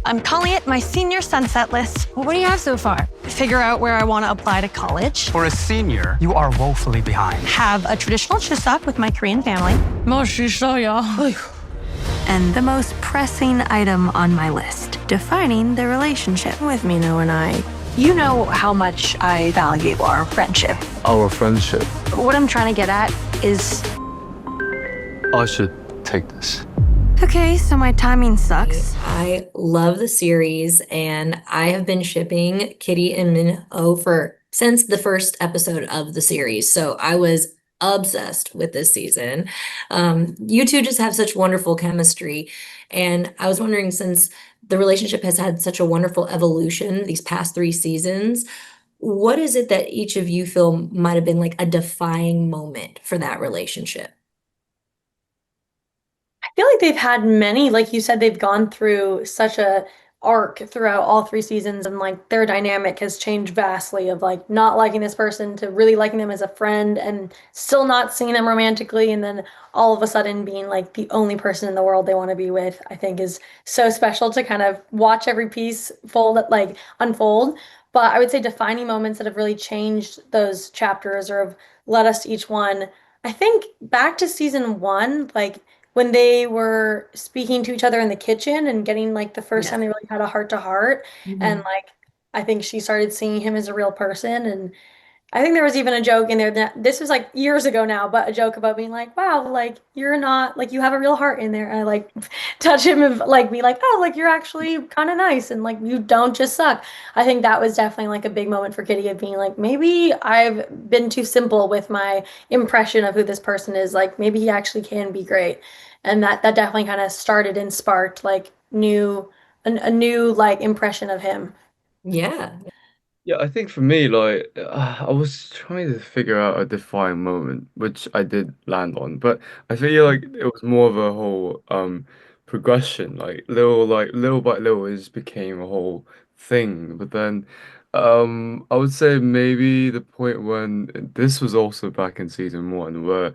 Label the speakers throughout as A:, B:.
A: I'm calling it my senior sunset list.
B: Well, what do you have so far?
A: Figure out where I want to apply to college.
C: For a senior, you are woefully behind.
A: Have a traditional chuseok with my Korean family.
B: And the most pressing item on my list, defining the relationship with Minho and I.
A: You know how much I value our friendship.
D: Our friendship.
A: What I'm trying to get at is
D: I should take this.
B: Okay, so my timing sucks.
E: I love the series, and I have been shipping Kitty and Minho since the first episode of the series. So I was obsessed with this season. You two just have such wonderful chemistry, and I was wondering, since the relationship has had such a wonderful evolution these past 3 seasons, what is it that each of you feel might have been like a defining moment for that relationship?
F: I feel like they've had many, like you said, they've gone through such a arc throughout all 3 seasons, and like their dynamic has changed vastly of like not liking this person to really liking them as a friend and still not seeing them romantically, and then all of a sudden being like the only person in the world they want to be with. I think is so special to kind of watch every piece unfold. But I would say defining moments that have really changed those chapters or have led us to each one. I think back to season 1, like when they were speaking to each other in the kitchen and getting like the first time they really had a heart to heart. And like I think she started seeing him as a real person. And I think there was even a joke in there that this was like years ago now, but a joke about being like, wow, like you're not like you have a real heart in there. And I like touch him and like be like, oh, like you're actually kind of nice and like you don't just suck. I think that was definitely like a big moment for Kitty of being like, maybe I've been too simple with my impression of who this person is. Like maybe he actually can be great. And that definitely kind of started and sparked like a new like impression of him.
E: Yeah.
D: Yeah, I think for me, like, I was trying to figure out a defining moment, which I did land on, but I feel like it was more of a whole progression, like little by little, it just became a whole thing. But then, I would say maybe the point when this was also back in season 1, where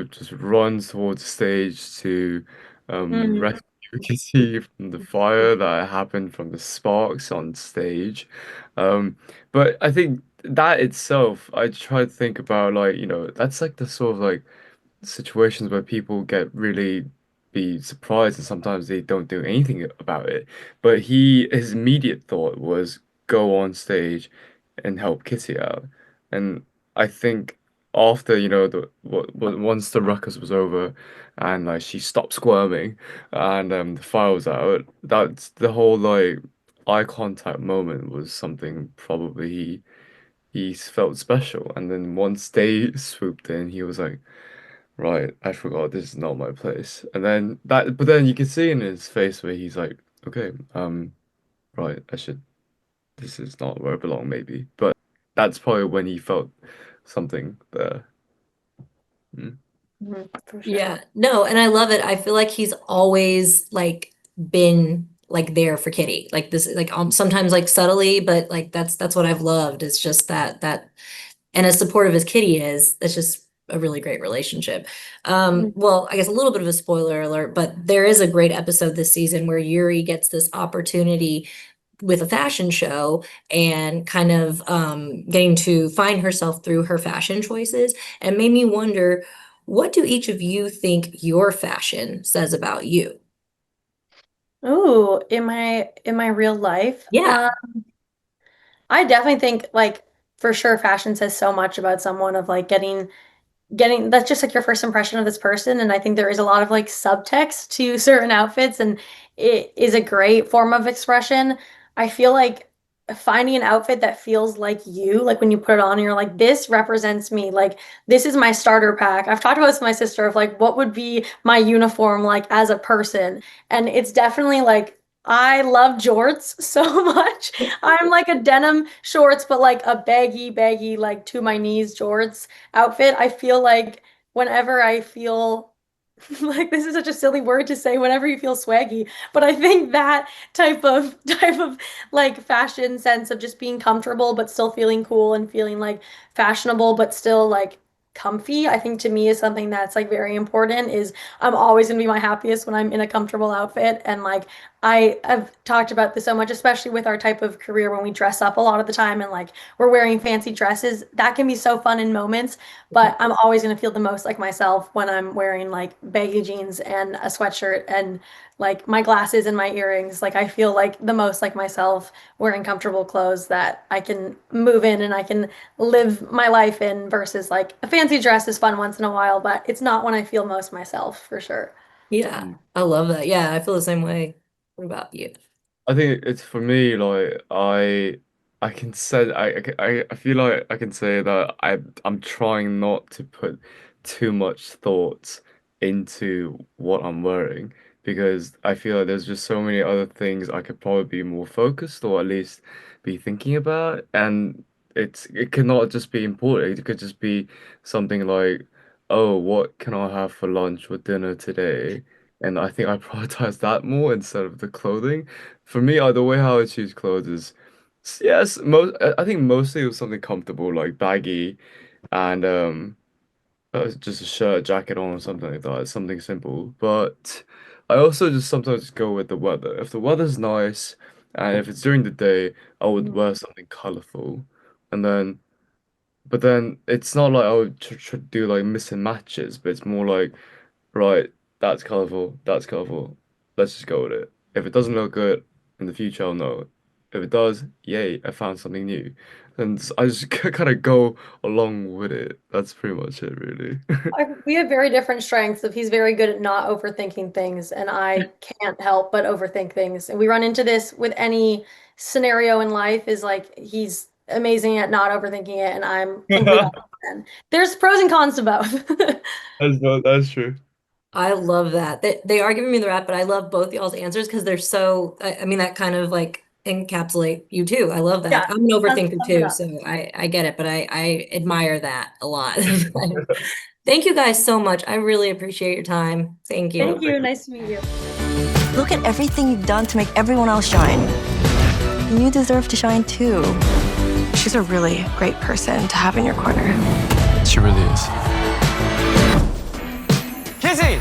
D: just runs towards the stage to
F: Mm.
D: rescue Kitty from the fire that happened from the sparks on stage. But I think that itself, I try to think about like, that's like the sort of like situations where people get really be surprised and sometimes they don't do anything about it. But his immediate thought was go on stage and help Kitty out. And I think after, once the ruckus was over and like she stopped squirming and the fire was out, that's the whole like eye contact moment was something probably he felt special. And then once they swooped in, he was like, right, I forgot this is not my place. And then but then you can see in his face where he's like, okay, right, this is not where I belong, maybe. But that's probably when he felt something there. Mm.
F: For sure.
E: Yeah, no, and I love it. I feel like he's always like been like there for Kitty. Like this, like sometimes like subtly, but like that's what I've loved. It's just that and as supportive as Kitty is, that's just a really great relationship. Well, I guess a little bit of a spoiler alert, but there is a great episode this season where Yuri gets this opportunity with a fashion show and kind of getting to find herself through her fashion choices, and made me wonder, what do each of you think your fashion says about you?
F: Ooh, in my real life?
E: Yeah.
F: I definitely think like for sure fashion says so much about someone of like getting that's just like your first impression of this person. And I think there is a lot of like subtext to certain outfits, and it is a great form of expression. I feel like finding an outfit that feels like you, like when you put it on, you're like, this represents me. Like this is my starter pack. I've talked about this with my sister of like what would be my uniform like as a person. And it's definitely like I love jorts so much. I'm like a denim shorts, but like a baggy, like to my knees jorts outfit. I feel like whenever I feel like this is such a silly word to say, whenever you feel swaggy, but I think that type of like fashion sense of just being comfortable but still feeling cool and feeling like fashionable but still like comfy, I think to me is something that's like very important is I'm always gonna be my happiest when I'm in a comfortable outfit, and like I have talked about this so much, especially with our type of career when we dress up a lot of the time and like we're wearing fancy dresses. That can be so fun in moments, but I'm always going to feel the most like myself when I'm wearing like baggy jeans and a sweatshirt and like my glasses and my earrings. Like I feel like the most like myself wearing comfortable clothes that I can move in and I can live my life in versus like a fancy dress is fun once in a while, but it's not when I feel most myself for sure.
E: Yeah, I love that. Yeah, I feel the same way. What about you?
D: I think it's for me like I can say I feel like I can say that I'm trying not to put too much thought into what I'm wearing because I feel like there's just so many other things I could probably be more focused or at least be thinking about, and it cannot just be important. It could just be something like, oh, what can I have for lunch or dinner today? And I think I prioritize that more instead of the clothing. For me, the way how I choose clothes is, yes, I think mostly it was something comfortable, like baggy, and just a shirt, jacket on, or something like that, something simple. But I also just sometimes go with the weather. If the weather's nice, and if it's during the day, I would wear something colorful, and then. But then it's not like I would tr do like mix and matches, but it's more like, right, that's colorful, that's colorful. Let's just go with it. If it doesn't look good in the future, I'll know. If it does, yay, I found something new. And I just kind of go along with it. That's pretty much it, really.
F: We have very different strengths. If he's very good at not overthinking things, and I can't help but overthink things. And we run into this with any scenario in life is like he's amazing at not overthinking it, and I'm complete opposite. There's pros and cons to both.
D: That's true.
E: I love that. They are giving me the rap, but I love both y'all's answers because they're so, I mean, that kind of like encapsulate you too. I love
F: Yeah,
E: that. I'm an overthinker
F: sums it
E: too,
F: up.
E: so I get it, but I admire that a lot. Thank you guys so much. I really appreciate your time. Thank you.
F: Thank you. Nice to meet you.
G: Look at everything you've done to make everyone else shine. You deserve to shine too.
A: She's a really great person to have in your corner.
C: She really is. Kizzy!